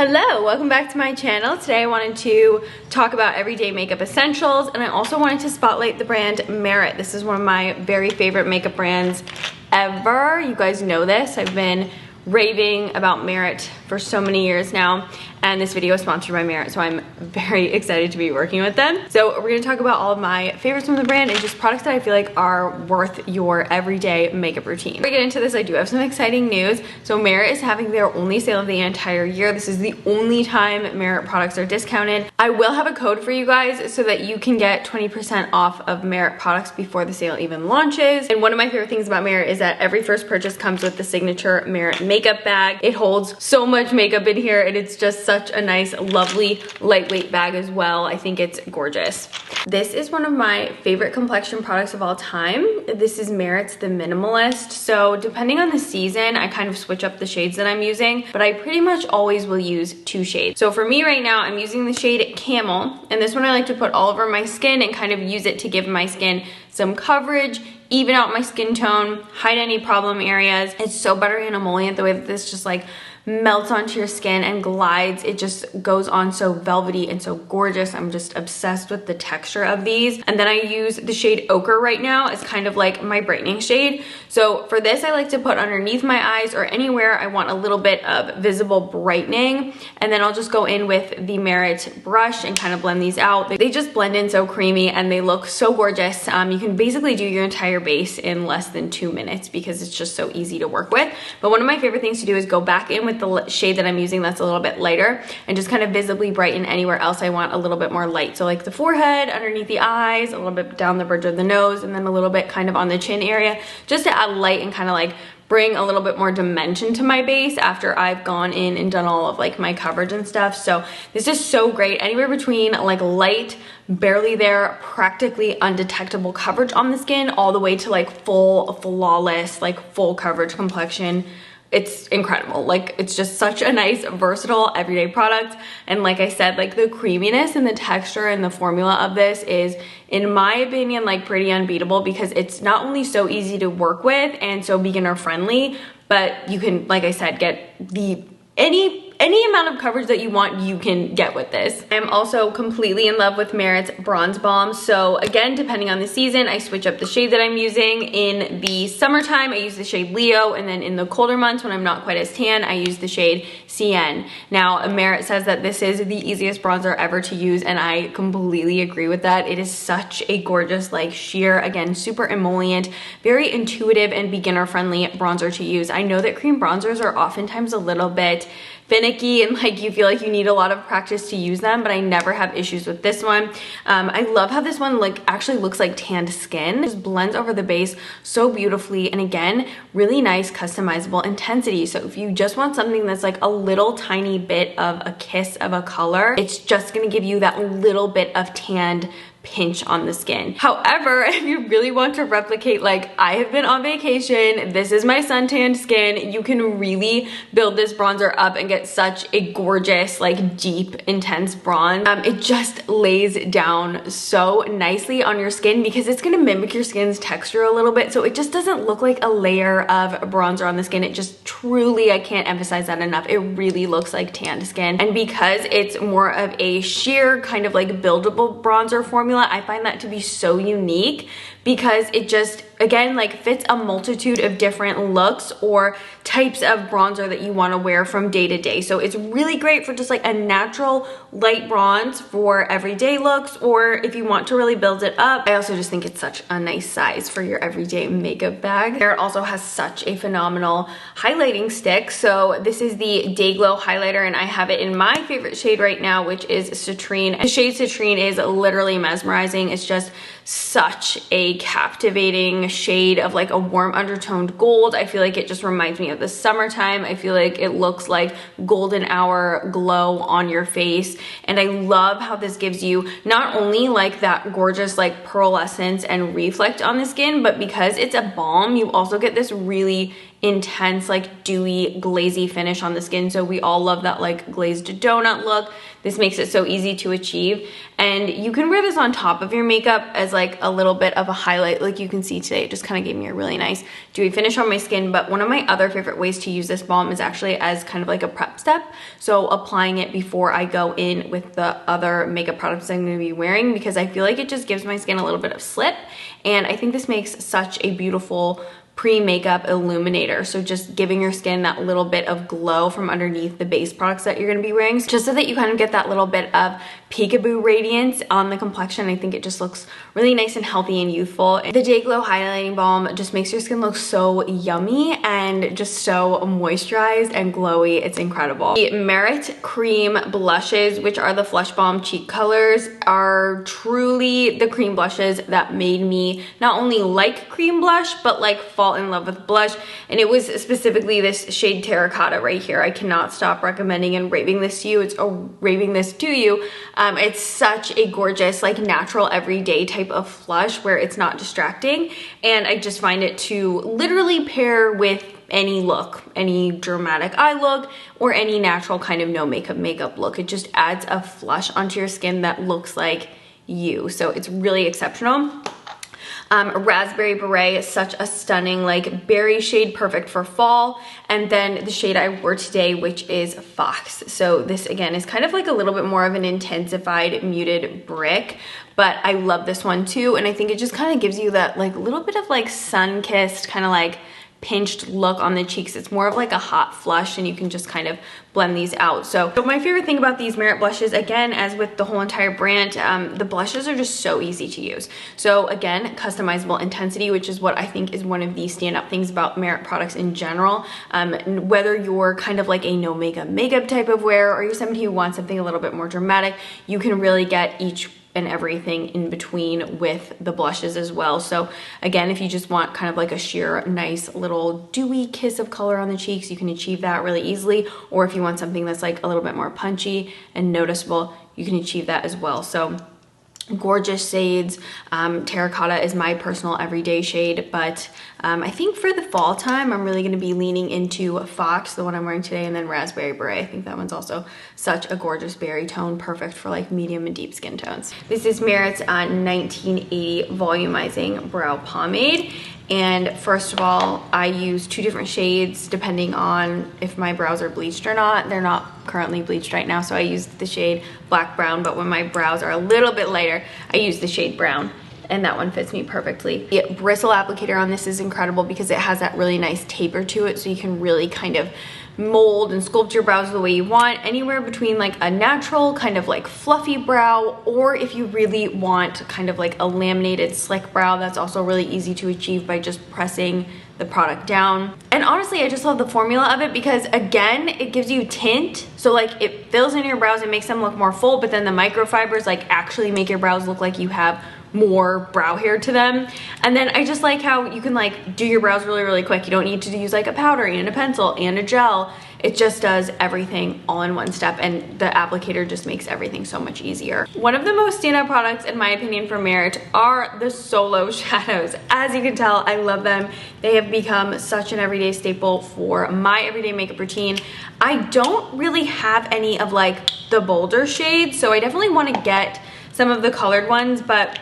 Hello, welcome back to my channel. Today I wanted to talk about everyday makeup essentials, and I also wanted to spotlight the brand Merit. This is one of my very favorite makeup brands ever. You guys know this. I've been raving about Merit for so many years now, and this video is sponsored by Merit, so I'm very excited to be working with them. So we're gonna talk about all of my favorites from the brand and just products that I feel like are worth your everyday makeup routine. Before we get into this, I do have some exciting news. So Merit is having their only sale of the entire year. This is the only time Merit products are discounted. I will have a code for you guys so that you can get 20% off of Merit products before the sale even launches. And one of my favorite things about Merit is that every first purchase comes with the signature Merit makeup bag. It holds so much makeup in here, and it's just such a nice, lovely, lightweight bag as well. I think it's gorgeous. This is one of my favorite complexion products of all time. This is Merit's The Minimalist. So depending on the season, I kind of switch up the shades that I'm using, but I pretty much always will use two shades. So for me right now, I'm using the shade Camel, and this one I like to put all over my skin and kind of use it to give my skin some coverage, even out my skin tone, hide any problem areas. It's so buttery and emollient the way that this just like melts onto your skin and glides. It just goes on so velvety and so gorgeous. I'm just obsessed with the texture of these. And then I use the shade Ochre right now as kind of like my brightening shade. So for this, I like to put underneath my eyes or anywhere I want a little bit of visible brightening. And then I'll just go in with the Merit brush and kind of blend these out. They just blend in so creamy and they look so gorgeous. You can basically do your entire base in less than 2 minutes because it's just so easy to work with. But one of my favorite things to do is go back in with the shade that I'm using that's a little bit lighter and just kind of visibly brighten anywhere else I want a little bit more light. So like the forehead, underneath the eyes, a little bit down the bridge of the nose, and then a little bit kind of on the chin area, just to add light and kind of like bring a little bit more dimension to my base after I've gone in and done all of like my coverage and stuff. So this is so great. Anywhere between like light, barely there, practically undetectable coverage on the skin, all the way to like full, flawless, like full coverage complexion. It's incredible. Like, it's just such a nice, versatile, everyday product. And like I said, like the creaminess and the texture and the formula of this is, in my opinion, like pretty unbeatable because it's not only so easy to work with and so beginner friendly, but you can, like I said, get the any amount of coverage that you want, you can get with this. I'm also completely in love with Merit's Bronze Balm. So again, depending on the season, I switch up the shade that I'm using. In the summertime, I use the shade Leo, and then in the colder months when I'm not quite as tan, I use the shade Cien. Now, Merit says that this is the easiest bronzer ever to use, and I completely agree with that. It is such a gorgeous, like sheer, again, super emollient, very intuitive and beginner-friendly bronzer to use. I know that cream bronzers are oftentimes a little bit finicky and like you feel like you need a lot of practice to use them, but I never have issues with this one. I love how this one like actually looks like tanned skin. It just blends over the base so beautifully, and again, really nice customizable intensity. So if you just want something that's like a little tiny bit of a kiss of a color, it's just gonna give you that little bit of tanned pinch on the skin. However, if you really want to replicate, like I have been on vacation, this is my suntanned skin, you can really build this bronzer up and get such a gorgeous, like deep, intense bronze. It just lays down so nicely on your skin because it's gonna mimic your skin's texture a little bit, so it just doesn't look like a layer of bronzer on the skin. It just truly, I can't emphasize that enough, it really looks like tanned skin. And because it's more of a sheer kind of like buildable bronzer formula, I find that to be so unique because it just, again, like fits a multitude of different looks or types of bronzer that you want to wear from day to day. So it's really great for just like a natural light bronze for everyday looks, or if you want to really build it up. I also just think it's such a nice size for your everyday makeup bag. It also has such a phenomenal highlighting stick. So this is the Day Glow highlighter, and I have it in my favorite shade right now, which is Citrine. The shade Citrine is literally mesmerizing. It's just such a captivating shade of like a warm undertoned gold. I feel like it just reminds me of the summertime. I feel like it looks like golden hour glow on your face. And I love how this gives you not only like that gorgeous like pearlescence and reflect on the skin, but because it's a balm, you also get this really intense, like dewy, glazy finish on the skin. So we all love that like glazed donut look. This makes it so easy to achieve. And you can wear this on top of your makeup as like a little bit of a highlight. Like you can see today, it just kind of gave me a really nice dewy finish on my skin. But one of my other favorite ways to use this balm is actually as kind of like a prep step. So applying it before I go in with the other makeup products I'm gonna be wearing, because I feel like it just gives my skin a little bit of slip. And I think this makes such a beautiful pre-makeup illuminator. So just giving your skin that little bit of glow from underneath the base products that you're gonna be wearing, just so that you kind of get that little bit of peekaboo radiance on the complexion. I think it just looks really nice and healthy and youthful. The Day Glow Highlighting Balm just makes your skin look so yummy and just so moisturized and glowy. It's incredible. The Merit Cream Blushes, which are the Flush Balm cheek colors, are truly the cream blushes that made me not only like cream blush, but like fall in love with blush. And it was specifically this shade Terracotta right here. I cannot stop recommending and raving this to you. It's such a gorgeous, like natural everyday type of flush where it's not distracting. And I just find it to literally pair with any look, any dramatic eye look, or any natural kind of no makeup look. It just adds a flush onto your skin that looks like you. So it's really exceptional. Raspberry Beret is such a stunning like berry shade, perfect for fall. And then the shade I wore today, which is Fox. So this again is kind of like a little bit more of an intensified muted brick, but I love this one too. And I think it just kind of gives you that like little bit of like sun-kissed kind of like pinched look on the cheeks. It's more of like a hot flush, and you can just kind of blend these out. So my favorite thing about these Merit blushes, again, as with the whole entire brand, the blushes are just so easy to use. So again, customizable intensity, which is what I think is one of the stand-up things about Merit products in general. Whether you're kind of like a no makeup type of wear, or you're somebody who wants something a little bit more dramatic, you can really get each and everything in between with the blushes as well. So again, if you just want kind of like a sheer nice little dewy kiss of color on the cheeks, you can achieve that really easily. Or if you want something that's like a little bit more punchy and noticeable, you can achieve that as well. So gorgeous shades. Terracotta is my personal everyday shade, but I think for the fall time, I'm really going to be leaning into Fox, the one I'm wearing today, and then Raspberry Beret. I think that one's also such a gorgeous berry tone, perfect for like medium and deep skin tones. This is Merit's 1980 Volumizing Brow Pomade. And first of all, I use two different shades depending on if my brows are bleached or not. They're not currently bleached right now, so I used the shade Black Brown, but when my brows are a little bit lighter, I use the shade Brown, and that one fits me perfectly. The bristle applicator on this is incredible because it has that really nice taper to it, so you can really kind of mold and sculpt your brows the way you want, anywhere between like a natural kind of like fluffy brow, or if you really want kind of like a laminated slick brow, that's also really easy to achieve by just pressing the product down. And honestly, I just love the formula of it because again, it gives you tint. So like it fills in your brows and makes them look more full, but then the microfibers like actually make your brows look like you have more brow hair to them. And then I just like how you can like do your brows really quick. You don't need to use like a powder and a pencil and a gel. It just does everything all in one step, and the applicator just makes everything so much easier. One of the most standout products in my opinion for Merit are the Solo Shadows. As you can tell, I love them. They have become such an everyday staple for my everyday makeup routine. I don't really have any of like the bolder shades, so I definitely want to get some of the colored ones, but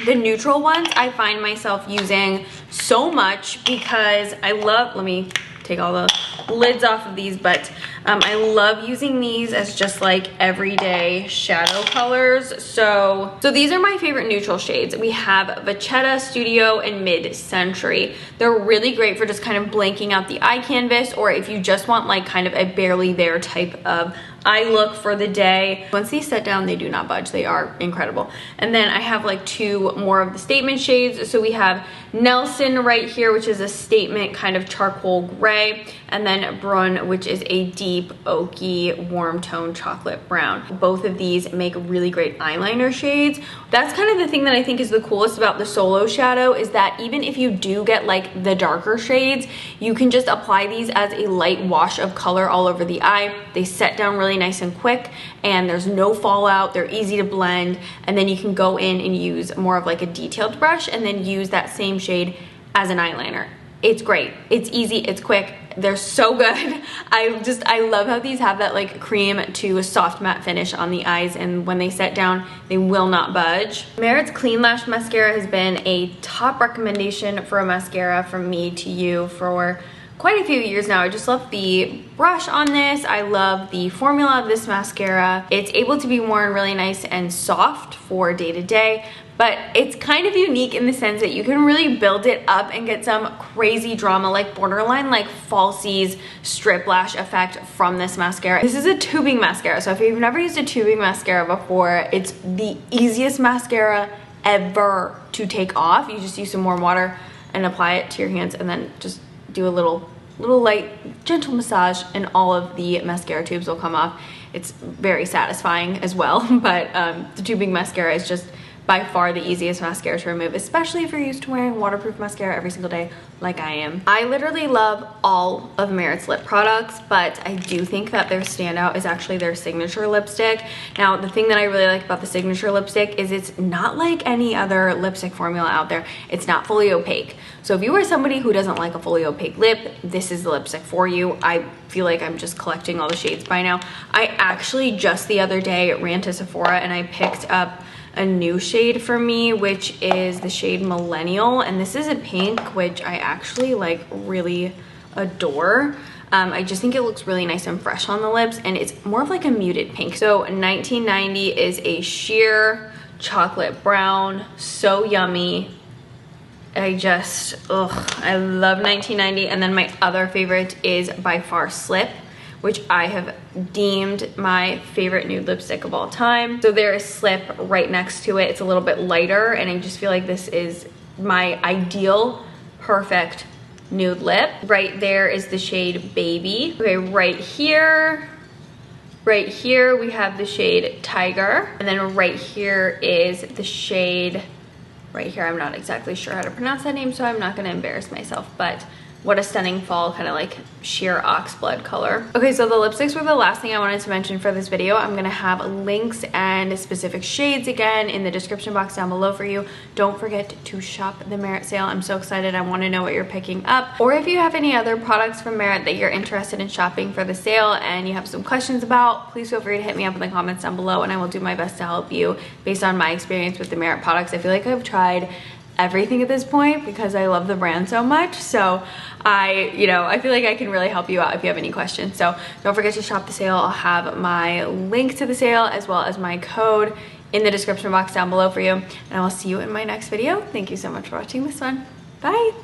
the neutral ones I find myself using so much because I love, let me take all the lids off of these, but I love using these as just like everyday shadow colors. So these are my favorite neutral shades. We have Vachetta, Studio, and Mid Century. They're really great for just kind of blanking out the eye canvas, or if you just want like kind of a barely there type of eye look for the day. Once these set down, they do not budge. They are incredible. And then I have like two more of the statement shades. So we have Nelson right here, which is a statement kind of charcoal gray, and then Brun, which is a deep oaky warm tone chocolate brown. Both of these make really great eyeliner shades. That's kind of the thing that I think is the coolest about the Solo Shadow, is that even if you do get like the darker shades, you can just apply these as a light wash of color all over the eye. They set down really nice and quick, and there's no fallout. They're easy to blend, and then you can go in and use more of like a detailed brush and then use that same shade as an eyeliner. It's great. It's easy, it's quick. They're so good. I love how these have that like cream to soft matte finish on the eyes, and when they set down, they will not budge. Merit's Clean Lash Mascara has been a top recommendation for a mascara from me to you for quite a few years now. I just love the brush on this. I love the formula of this mascara. It's able to be worn really nice and soft for day to day, but it's kind of unique in the sense that you can really build it up and get some crazy drama, like borderline like falsies strip lash effect from this mascara. This is a tubing mascara, so if you've never used a tubing mascara before, it's the easiest mascara ever to take off. You just use some warm water and apply it to your hands, and then just do a little light gentle massage, and all of the mascara tubes will come off. It's very satisfying as well, but the tubing mascara is just by far the easiest mascara to remove, especially if you're used to wearing waterproof mascara every single day like I am. I literally love all of Merit's lip products, but I do think that their standout is actually their signature lipstick. Now, the thing that I really like about the signature lipstick is it's not like any other lipstick formula out there. It's not fully opaque. So if you are somebody who doesn't like a fully opaque lip, this is the lipstick for you. I feel like I'm just collecting all the shades by now. I actually just the other day ran to Sephora and I picked up a new shade for me, which is the shade Millennial, and this is a pink, which I actually like really adore. I just think it looks really nice and fresh on the lips, and it's more of like a muted pink. So 1990 is a sheer chocolate brown, so yummy. I love 1990. And then my other favorite is by far Slip, which I have deemed my favorite nude lipstick of all time. So there is Slip right next to it. It's a little bit lighter, and I just feel like this is my ideal, perfect nude lip. Right there is the shade Baby. Okay, right here we have the shade Tiger. And then right here is the shade, right here, I'm not exactly sure how to pronounce that name, so I'm not gonna embarrass myself, but what a stunning fall kind of like sheer oxblood color. Okay, so the lipsticks were the last thing I wanted to mention for this video. I'm gonna have links and specific shades again in the description box down below for you. Don't forget to shop the Merit sale. I'm so excited. I want to know what you're picking up. Or if you have any other products from Merit that you're interested in shopping for the sale and you have some questions about, please feel free to hit me up in the comments down below, and I will do my best to help you based on my experience with the Merit products. I feel like I've tried everything at this point because I love the brand so much. So I feel like I can really help you out if you have any questions. So don't forget to shop the sale. I'll have my link to the sale as well as my code in the description box down below for you. And I will see you in my next video. Thank you so much for watching this one. Bye.